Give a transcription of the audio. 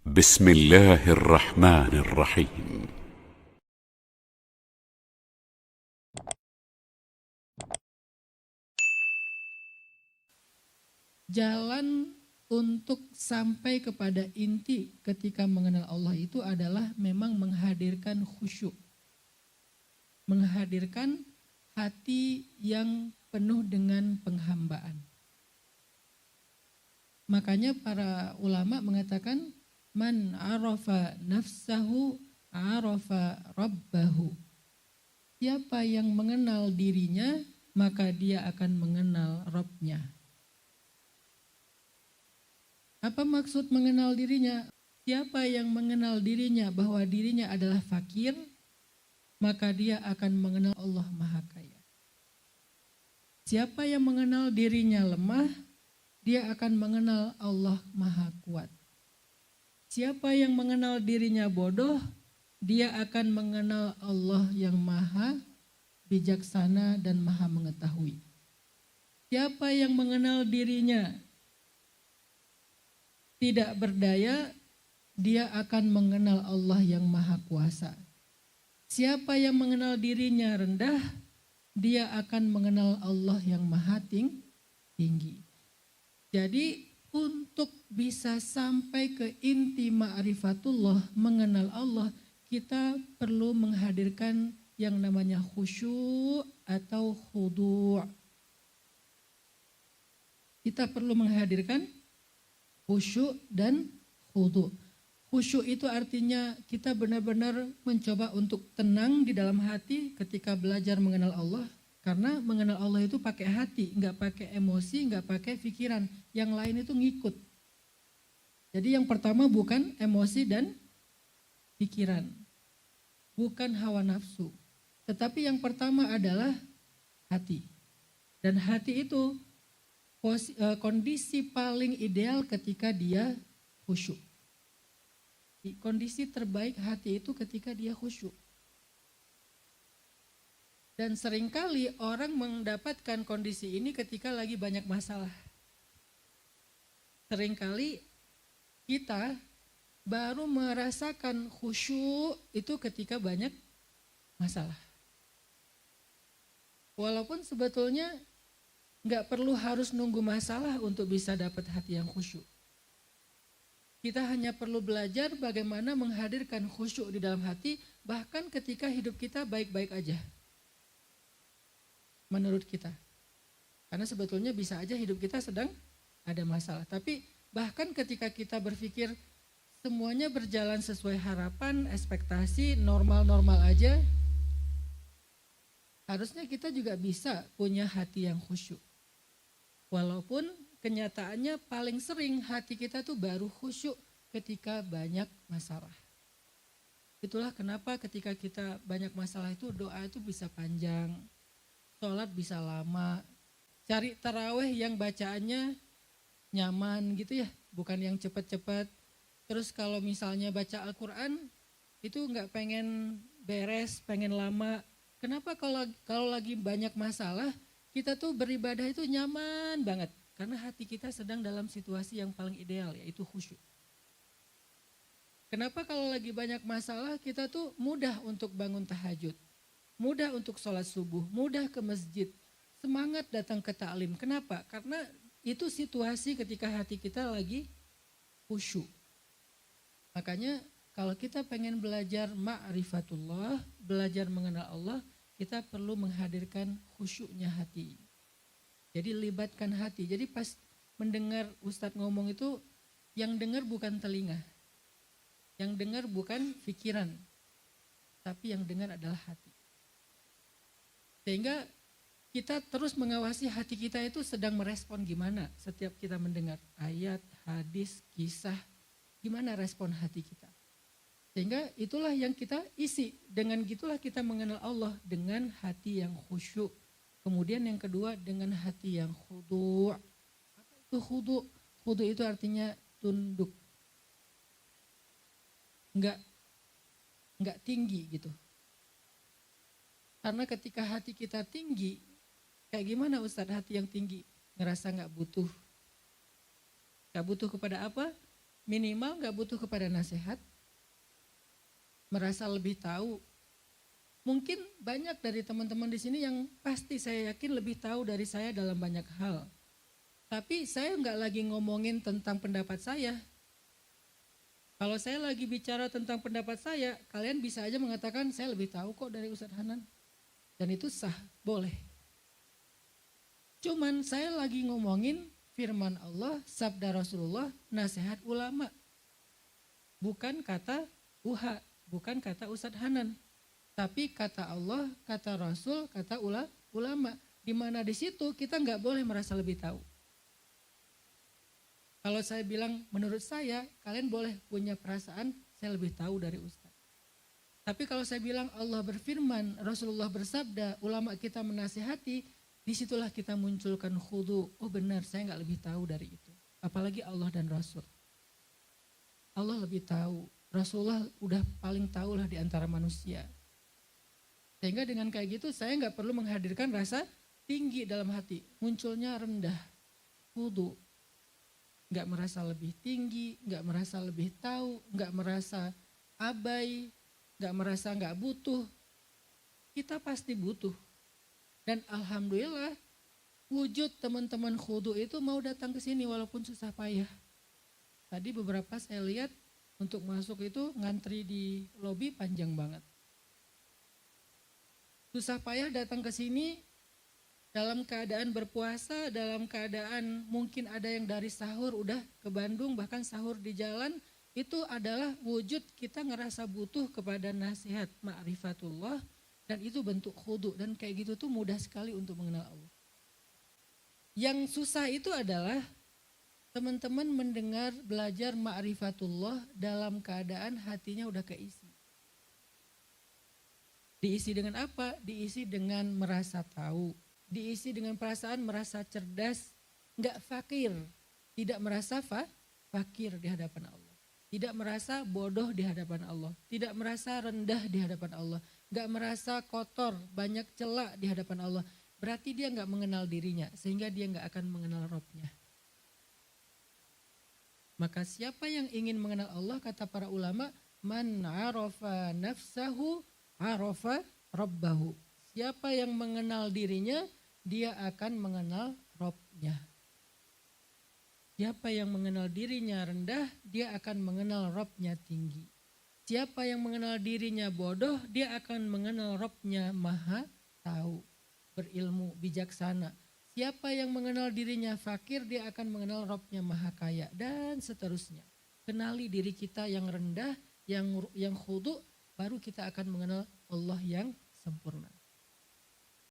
بسم الله الرحمن الرحيم. Jalan untuk sampai kepada inti ketika mengenal Allah itu adalah memang menghadirkan khusyuk. Menghadirkan hati yang penuh dengan penghambaan. Makanya para ulama mengatakan man arafa nafsahu arafa rabbahu. Siapa yang mengenal dirinya maka dia akan mengenal Rabb-nya. Apa maksud mengenal dirinya? Siapa yang mengenal dirinya bahwa dirinya adalah fakir, maka dia akan mengenal Allah Maha Kaya. Siapa yang mengenal dirinya lemah, dia akan mengenal Allah Maha Kuat. Siapa yang mengenal dirinya bodoh, dia akan mengenal Allah yang Maha Bijaksana dan Maha Mengetahui. Siapa yang mengenal dirinya tidak berdaya, dia akan mengenal Allah yang Maha Kuasa. Siapa yang mengenal dirinya rendah, dia akan mengenal Allah yang Maha Tinggi. Jadi untuk bisa sampai ke inti ma'rifatullah, mengenal Allah, kita perlu menghadirkan yang namanya khusyuk atau khudu'. Kita perlu menghadirkan khusyuk dan khudu'. Khusyuk itu artinya kita benar-benar mencoba untuk tenang di dalam hati ketika belajar mengenal Allah. Karena mengenal Allah itu pakai hati, nggak pakai emosi, nggak pakai pikiran. Yang lain itu ngikut. Jadi yang pertama bukan emosi dan pikiran. Bukan hawa nafsu. Tetapi yang pertama adalah hati. Dan hati itu kondisi paling ideal ketika dia khusyuk. Kondisi terbaik hati itu ketika dia khusyuk. Dan seringkali orang mendapatkan kondisi ini ketika lagi banyak masalah. Seringkali kita baru merasakan khusyuk itu ketika banyak masalah. Walaupun sebetulnya nggak perlu harus nunggu masalah untuk bisa dapat hati yang khusyuk. Kita hanya perlu belajar bagaimana menghadirkan khusyuk di dalam hati bahkan ketika hidup kita baik-baik aja. Menurut kita. Karena sebetulnya bisa aja hidup kita sedang ada masalah. Tapi bahkan ketika kita berpikir semuanya berjalan sesuai harapan, ekspektasi, normal-normal aja, harusnya kita juga bisa punya hati yang khusyuk. Walaupun kenyataannya paling sering hati kita tuh baru khusyuk ketika banyak masalah. Itulah kenapa ketika kita banyak masalah itu doa itu bisa panjang, sholat bisa lama, cari taraweh yang bacaannya nyaman gitu ya, bukan yang cepat-cepat. Terus kalau misalnya baca Al-Quran itu nggak pengen beres, pengen lama. Kenapa kalau lagi banyak masalah kita tuh beribadah itu nyaman banget. Karena hati kita sedang dalam situasi yang paling ideal yaitu khusyuk. Kenapa kalau lagi banyak masalah kita tuh mudah untuk bangun tahajud. Mudah untuk sholat subuh, mudah ke masjid. Semangat datang ke ta'lim. Kenapa? Karena itu situasi ketika hati kita lagi khusyuk. Makanya kalau kita pengen belajar ma'rifatullah, belajar mengenal Allah, kita perlu menghadirkan khusyuknya hati. Jadi libatkan hati. Jadi pas mendengar Ustadz ngomong itu, yang dengar bukan telinga. Yang dengar bukan pikiran. Tapi yang dengar adalah hati. Sehingga kita terus mengawasi hati kita itu sedang merespon gimana setiap kita mendengar ayat, hadis, kisah. Gimana respon hati kita. Sehingga itulah yang kita isi. Dengan gitulah kita mengenal Allah dengan hati yang khusyuk. Kemudian yang kedua dengan hati yang khudu'. Apa itu khudu'? Khudu' itu artinya tunduk. Enggak tinggi gitu. Karena ketika hati kita tinggi, kayak gimana Ustadz hati yang tinggi? Ngerasa enggak butuh. Enggak butuh kepada apa? minimal nggak butuh kepada nasihat, merasa lebih tahu. Mungkin banyak dari teman-teman di sini yang pasti saya yakin lebih tahu dari saya dalam banyak hal. Tapi saya nggak lagi ngomongin tentang pendapat saya. Kalau saya lagi bicara tentang pendapat saya, kalian bisa aja mengatakan saya lebih tahu kok dari Ustadz Hanan. Dan itu sah, boleh. Cuman saya lagi ngomongin firman Allah, sabda Rasulullah, nasihat ulama. Bukan kata Uha, bukan kata Ustadz Hanan. Tapi kata Allah, kata Rasul, kata ulama. Di mana di situ kita nggak boleh merasa lebih tahu. Kalau saya bilang menurut saya, kalian boleh punya perasaan saya lebih tahu dari Ustadz. Tapi kalau saya bilang Allah berfirman, Rasulullah bersabda, ulama kita menasihati, disitulah kita munculkan khudu. Oh benar, saya nggak lebih tahu dari itu. Apalagi Allah dan Rasul. Allah lebih tahu. Rasulullah udah paling tahu lah di antara manusia. Sehingga dengan kayak gitu saya nggak perlu menghadirkan rasa tinggi dalam hati. Munculnya rendah, khudu. Nggak merasa lebih tinggi, nggak merasa lebih tahu, nggak merasa abai, nggak merasa nggak butuh. Kita pasti butuh. Dan alhamdulillah wujud teman-teman khudu itu mau datang ke sini walaupun susah payah. Tadi beberapa saya lihat untuk masuk itu ngantri di lobi panjang banget. Susah payah datang ke sini dalam keadaan berpuasa, dalam keadaan mungkin ada yang dari sahur udah ke Bandung, bahkan sahur di jalan, itu adalah wujud kita ngerasa butuh kepada nasihat ma'rifatullah, dan itu bentuk khudu, dan kayak gitu tuh mudah sekali untuk mengenal Allah. Yang susah itu adalah teman-teman mendengar belajar ma'rifatullah dalam keadaan hatinya udah keisi. Diisi dengan apa? Diisi dengan merasa tahu. Diisi dengan perasaan merasa cerdas, enggak fakir, tidak merasa fakir di hadapan Allah. Tidak merasa bodoh di hadapan Allah, tidak merasa rendah di hadapan Allah, enggak merasa kotor, banyak celak di hadapan Allah. Berarti dia enggak mengenal dirinya, sehingga dia enggak akan mengenal Rabb-nya. Maka siapa yang ingin mengenal Allah, kata para ulama, man arafa nafsahu arafa rabbahu. Siapa yang mengenal dirinya, dia akan mengenal Rabb-nya. Siapa yang mengenal dirinya rendah, dia akan mengenal Rabb-nya tinggi. Siapa yang mengenal dirinya bodoh, dia akan mengenal Rabb-nya maha tahu, berilmu, bijaksana. Siapa yang mengenal dirinya fakir, dia akan mengenal Rabb-nya maha kaya, dan seterusnya. Kenali diri kita yang rendah, yang khudu, baru kita akan mengenal Allah yang sempurna.